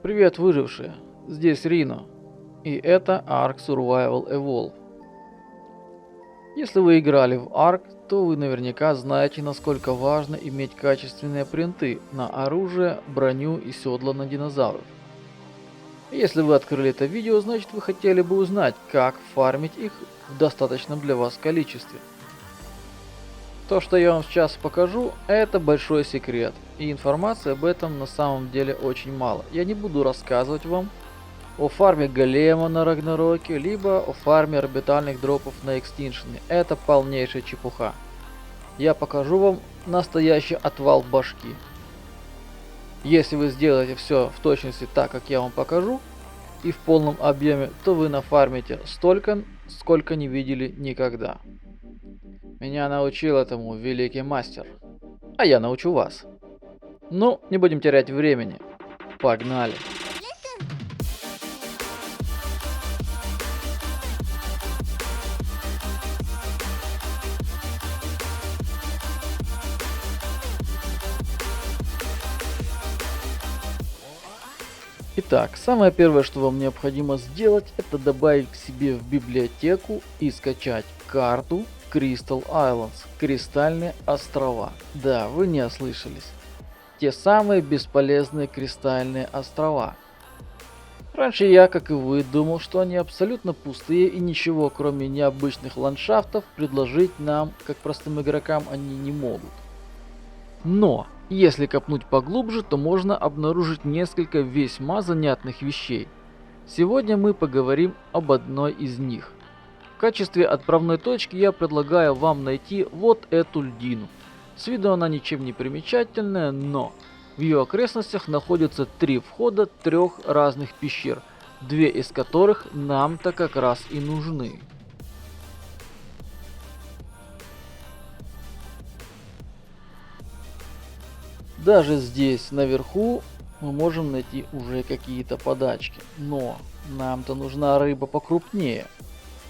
Привет, выжившие! Здесь Рино, и это Ark Survival Evolve. Если вы играли в Ark, то вы наверняка знаете, насколько важно иметь качественные принты на оружие, броню и седла на динозавров. И если вы открыли это видео, значит вы хотели бы узнать, как фармить их в достаточном для вас количестве. То, что я вам сейчас покажу, это большой секрет, и информации об этом на самом деле очень мало. Я не буду рассказывать вам о фарме голема на Рагнароке, либо о фарме орбитальных дропов на Экстиншене. Это полнейшая чепуха. Я покажу вам настоящий отвал башки. Если вы сделаете все в точности так, как я вам покажу, и в полном объеме, то вы нафармите столько, сколько не видели никогда. Меня научил этому великий мастер. А я научу вас. Ну, не будем терять времени. Погнали! Итак, самое первое, что вам необходимо сделать, это добавить к себе в библиотеку и скачать карту Crystal Islands, Кристальные острова. Да, вы не ослышались. Те самые бесполезные кристальные острова. Раньше я, как и вы, думал, что они абсолютно пустые и ничего, кроме необычных ландшафтов, предложить нам, как простым игрокам, они не могут. Но, если копнуть поглубже, то можно обнаружить несколько весьма занятных вещей. Сегодня мы поговорим об одной из них. В качестве отправной точки я предлагаю вам найти вот эту льдину. С виду она ничем не примечательная, но в ее окрестностях находятся 3 входа 3 разных пещер, 2 из которых нам-то как раз и нужны. Даже здесь, наверху, мы можем найти уже какие-то подачки. Но нам-то нужна рыба покрупнее.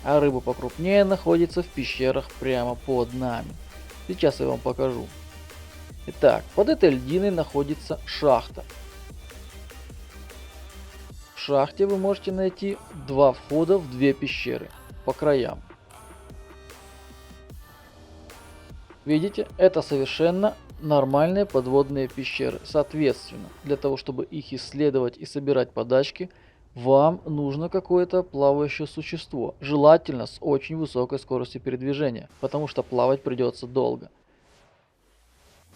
А рыба покрупнее находится в пещерах прямо под нами. Сейчас я вам покажу. Итак, под этой льдиной находится шахта. В шахте вы можете найти 2 входа в 2 пещеры по краям. Видите, это совершенно нормальные подводные пещеры. Соответственно, для того, чтобы их исследовать и собирать подачки, вам нужно какое-то плавающее существо. Желательно с очень высокой скоростью передвижения, потому что плавать придется долго.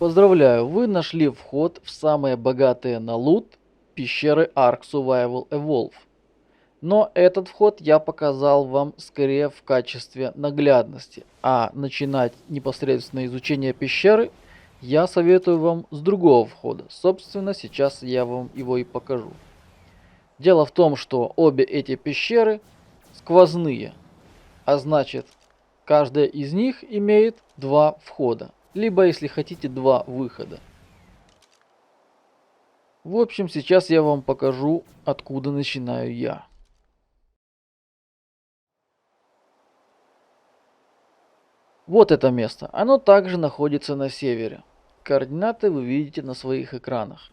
Поздравляю, вы нашли вход в самые богатые на лут пещеры Ark Survival Evolve. Но этот вход я показал вам скорее в качестве наглядности, а начинать непосредственно изучение пещеры я советую вам с другого входа. Собственно, сейчас я вам его и покажу. Дело в том, что обе эти пещеры сквозные, а значит, каждая из них имеет 2 входа, либо, если хотите, 2 выхода. В общем, сейчас я вам покажу, откуда начинаю я. Вот это место. Оно также находится на севере. Координаты вы видите на своих экранах.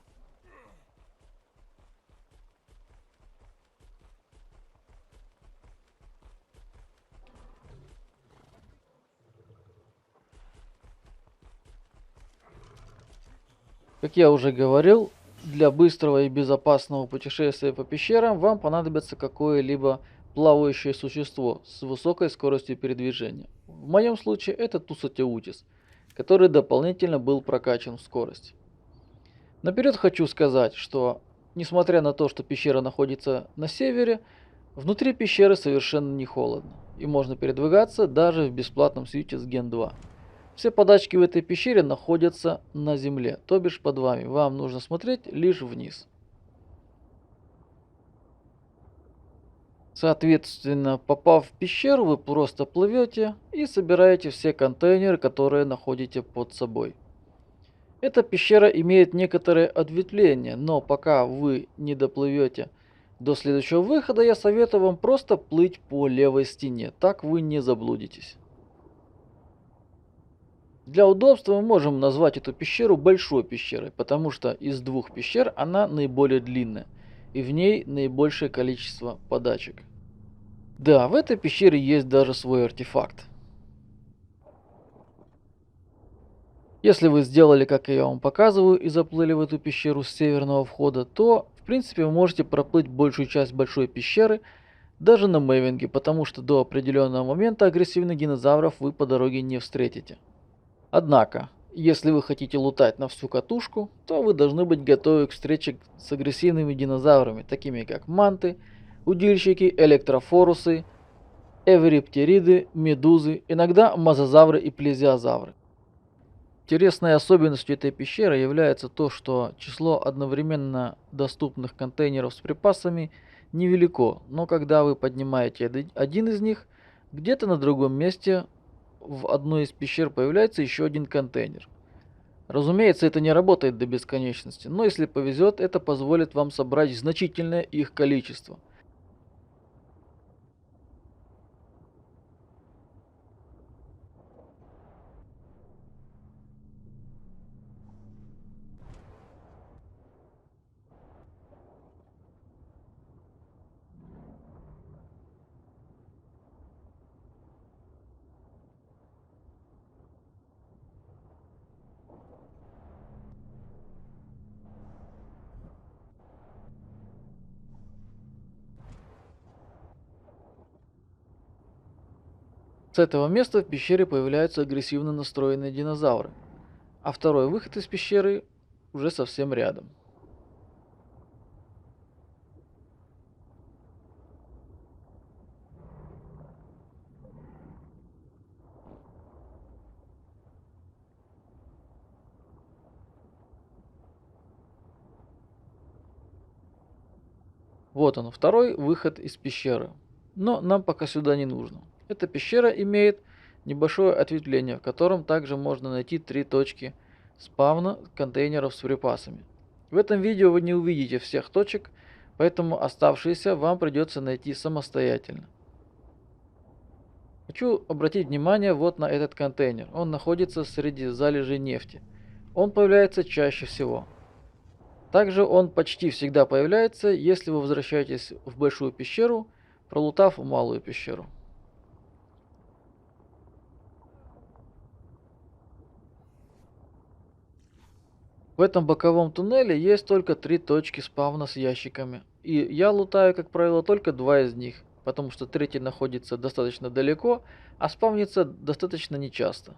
Как я уже говорил, для быстрого и безопасного путешествия по пещерам вам понадобится какое-либо плавающее существо с высокой скоростью передвижения. В моем случае это Тусатеутис, который дополнительно был прокачан в скорость. Наперед хочу сказать, что несмотря на то, что пещера находится на севере, внутри пещеры совершенно не холодно, и можно передвигаться даже в бесплатном свите с Ген 2. Все подачки в этой пещере находятся на земле, то бишь под вами. Вам нужно смотреть лишь вниз. Соответственно, попав в пещеру, вы просто плывете и собираете все контейнеры, которые находите под собой. Эта пещера имеет некоторые ответвления, но пока вы не доплывете до следующего выхода, я советую вам просто плыть по левой стене, так вы не заблудитесь. Для удобства мы можем назвать эту пещеру большой пещерой, потому что из 2 пещер она наиболее длинная. и в ней наибольшее количество подачек. Да, в этой пещере есть даже свой артефакт. Если вы сделали, как я вам показываю, и заплыли в эту пещеру с северного входа, то, в принципе, вы можете проплыть большую часть большой пещеры даже на Мейвинге, потому что до определенного момента агрессивных динозавров вы по дороге не встретите. Однако, если вы хотите лутать на всю катушку, то вы должны быть готовы к встрече с агрессивными динозаврами, такими как манты, удильщики, электрофорусы, эвриптериды, медузы, иногда мозазавры и плезиозавры. Интересной особенностью этой пещеры является то, что число одновременно доступных контейнеров с припасами невелико, но когда вы поднимаете один из них, где-то на другом месте в одной из пещер появляется еще один контейнер. Разумеется, это не работает до бесконечности, но если повезет, это позволит вам собрать значительное их количество. С этого места в пещере появляются агрессивно настроенные динозавры, а второй выход из пещеры уже совсем рядом. Вот он, второй выход из пещеры. Но нам пока сюда не нужно. Эта пещера имеет небольшое ответвление, в котором также можно найти 3 точки спавна контейнеров с припасами. В этом видео вы не увидите всех точек, поэтому оставшиеся вам придется найти самостоятельно. Хочу обратить внимание вот на этот контейнер. Он находится среди залежей нефти. Он появляется чаще всего. Также он почти всегда появляется, если вы возвращаетесь в большую пещеру, пролутав малую пещеру. В этом боковом туннеле есть только 3 точки спавна с ящиками. И я лутаю, как правило, только 2 из них, потому что третий находится достаточно далеко, а спавнится достаточно нечасто.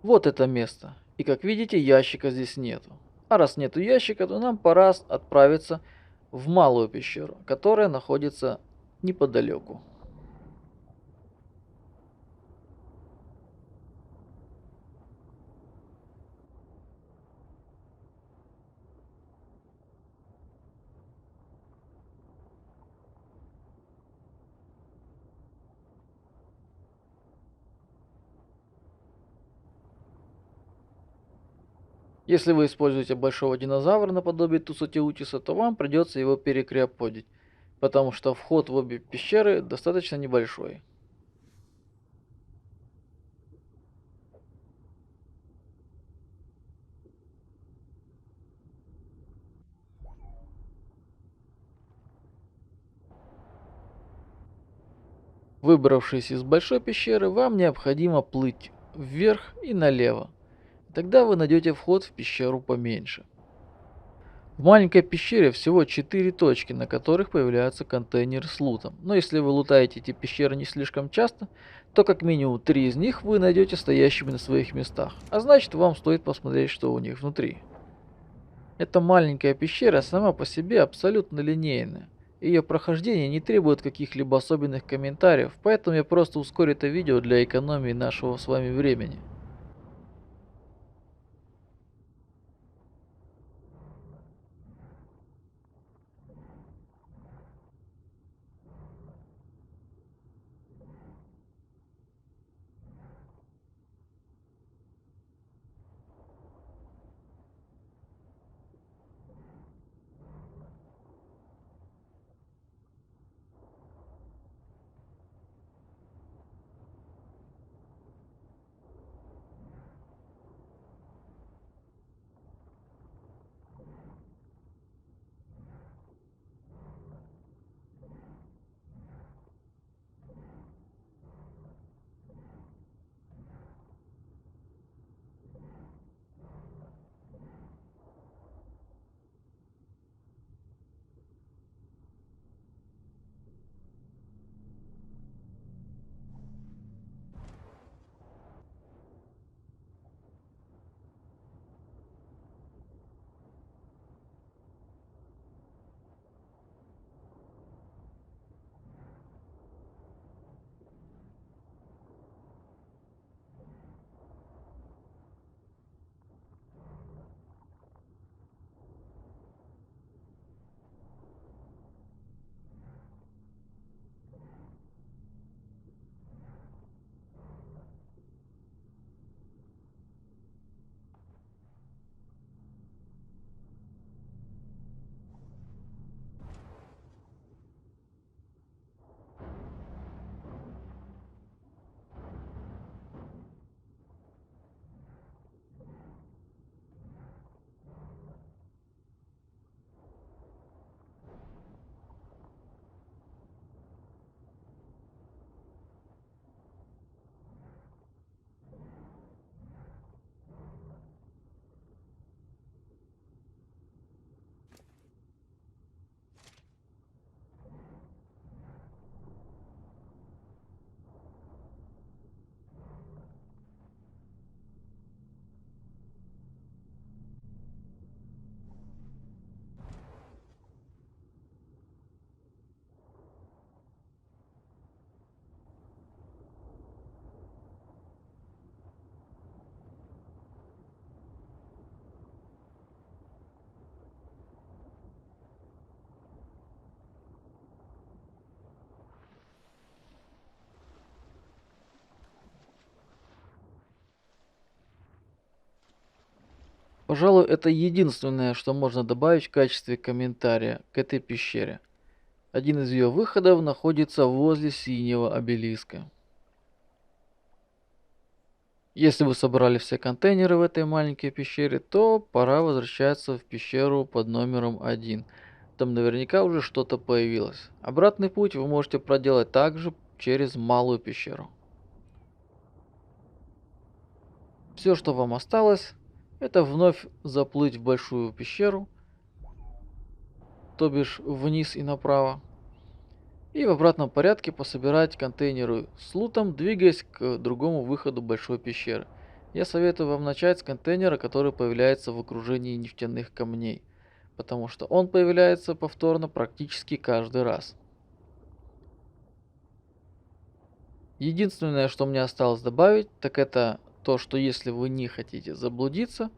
Вот это место. И как видите, ящика здесь нету. А раз нету ящика, то нам пора отправиться в малую пещеру, которая находится неподалеку. Если вы используете большого динозавра наподобие Тусатиутиса, то вам придется его перекреоподить, потому что вход в обе пещеры достаточно небольшой. Выбравшись из большой пещеры, вам необходимо плыть вверх и налево. Тогда вы найдете вход в пещеру поменьше. В маленькой пещере всего 4 точки, на которых появляются контейнеры с лутом. Но если вы лутаете эти пещеры не слишком часто, то как минимум 3 из них вы найдете стоящими на своих местах. А значит, вам стоит посмотреть, что у них внутри. Эта маленькая пещера сама по себе абсолютно линейная. Ее прохождение не требует каких-либо особенных комментариев, поэтому я просто ускорю это видео для экономии нашего с вами времени. Пожалуй, это единственное, что можно добавить в качестве комментария к этой пещере. Один из ее выходов находится возле синего обелиска. Если вы собрали все контейнеры в этой маленькой пещере, то пора возвращаться в пещеру под номером 1. Там наверняка уже что-то появилось. Обратный путь вы можете проделать также через малую пещеру. Все, что вам осталось, это вновь заплыть в большую пещеру, то бишь вниз и направо. И в обратном порядке пособирать контейнеры с лутом, двигаясь к другому выходу большой пещеры. Я советую вам начать с контейнера, который появляется в окружении нефтяных камней, потому что он появляется повторно практически каждый раз. Единственное, что мне осталось добавить, так это то, что если вы не хотите заблудиться,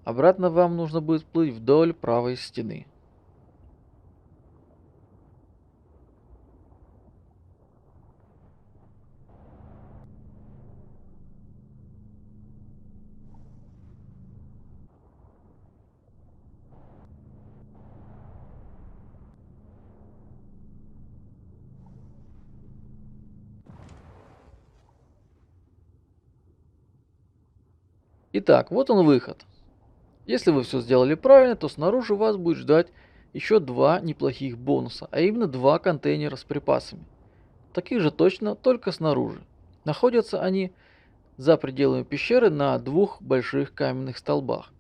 обратно вам нужно будет плыть вдоль правой стены. Итак, вот он выход. Если вы все сделали правильно, то снаружи вас будет ждать еще два неплохих бонуса, а именно два контейнера с припасами. Таких же точно, только снаружи. Находятся они за пределами пещеры на двух больших каменных столбах.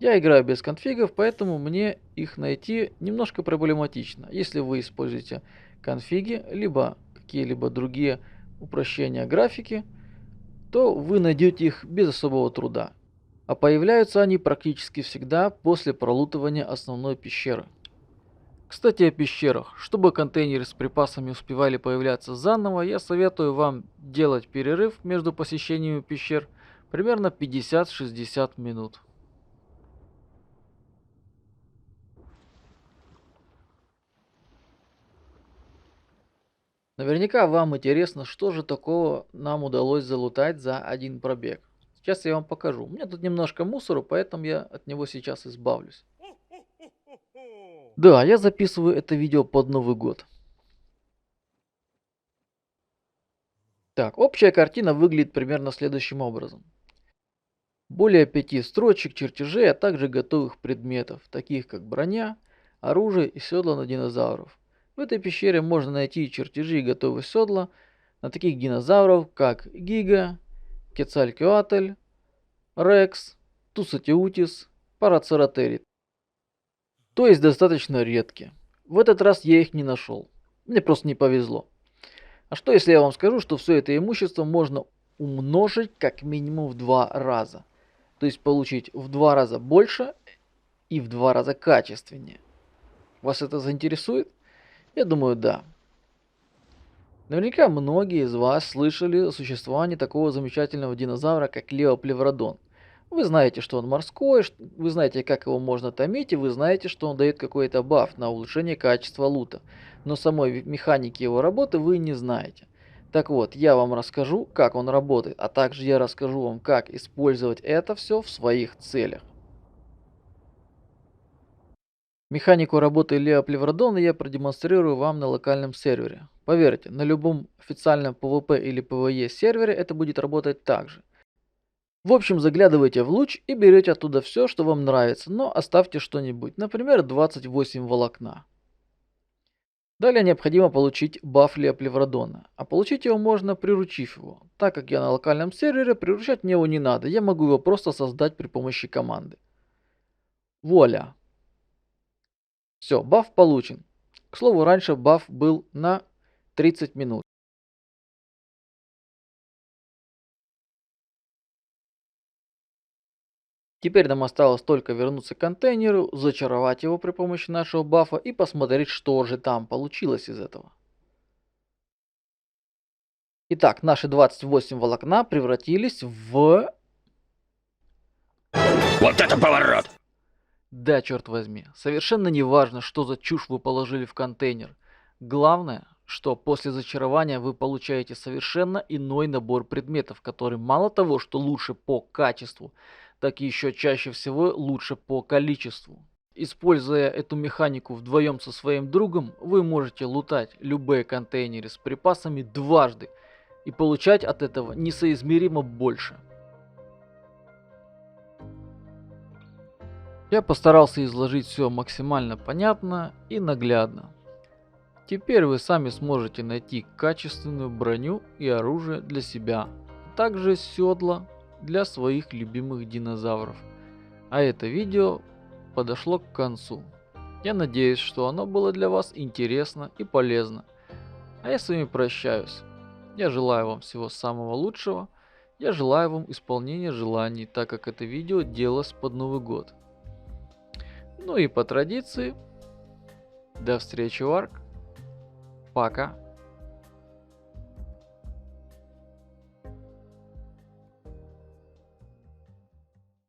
Я играю без конфигов, поэтому мне их найти немножко проблематично. Если вы используете конфиги, либо какие-либо другие упрощения графики, то вы найдете их без особого труда. А появляются они практически всегда после пролутывания основной пещеры. Кстати, о пещерах. Чтобы контейнеры с припасами успевали появляться заново, я советую вам делать перерыв между посещениями пещер примерно 50-60 минут. Наверняка вам интересно, что же такого нам удалось залутать за один пробег. Сейчас я вам покажу. У меня тут немножко мусора, поэтому я от него сейчас избавлюсь. Да, я записываю это видео под Новый год. Так, общая картина выглядит примерно следующим образом. Более 5 строчек чертежей, а также готовых предметов, таких как броня, оружие и седла на динозавров. В этой пещере можно найти чертежи и готовые седла на таких динозавров, как Гига, Кецалькоатль, Рекс, Тусатиутис, Парацератерит. То есть достаточно редкие. В этот раз я их не нашел. Мне просто не повезло. А что если я вам скажу, что все это имущество можно умножить как минимум в 2 раза? То есть получить в 2 раза больше и в 2 раза качественнее. Вас это заинтересует? Я думаю, да. Наверняка многие из вас слышали о существовании такого замечательного динозавра, как Леоплевродон. Вы знаете, что он морской, вы знаете, как его можно томить, и вы знаете, что он дает какой-то баф на улучшение качества лута. Но самой механики его работы вы не знаете. Так вот, я вам расскажу, как он работает, а также я расскажу вам, как использовать это все в своих целях. Механику работы Леоплевродона я продемонстрирую вам на локальном сервере. Поверьте, на любом официальном PvP или PvE сервере это будет работать так же. В общем, заглядывайте в луч и берете оттуда все, что вам нравится, но оставьте что-нибудь, например, 28 волокна. Далее необходимо получить баф Леоплевродона, а получить его можно, приручив его. Так как я на локальном сервере, приручать мне его не надо, я могу его просто создать при помощи команды. Вуаля! Все, баф получен. К слову, раньше баф был на 30 минут. Теперь нам осталось только вернуться к контейнеру, зачаровать его при помощи нашего бафа и посмотреть, что же там получилось из этого. Итак, наши 28 волокна превратились в... Вот это поворот! Да, черт возьми, совершенно не важно, что за чушь вы положили в контейнер. Главное, что после зачарования вы получаете совершенно иной набор предметов, который мало того, что лучше по качеству, так и еще чаще всего лучше по количеству. Используя эту механику вдвоем со своим другом, вы можете лутать любые контейнеры с припасами дважды и получать от этого несоизмеримо больше. Я постарался изложить все максимально понятно и наглядно. Теперь вы сами сможете найти качественную броню и оружие для себя, а также седла для своих любимых динозавров. А это видео подошло к концу. Я надеюсь, что оно было для вас интересно и полезно. А я с вами прощаюсь. Я желаю вам всего самого лучшего. Я желаю вам исполнения желаний, так как это видео делалось под Новый год. Ну и по традиции, до встречи в Арк. Пока.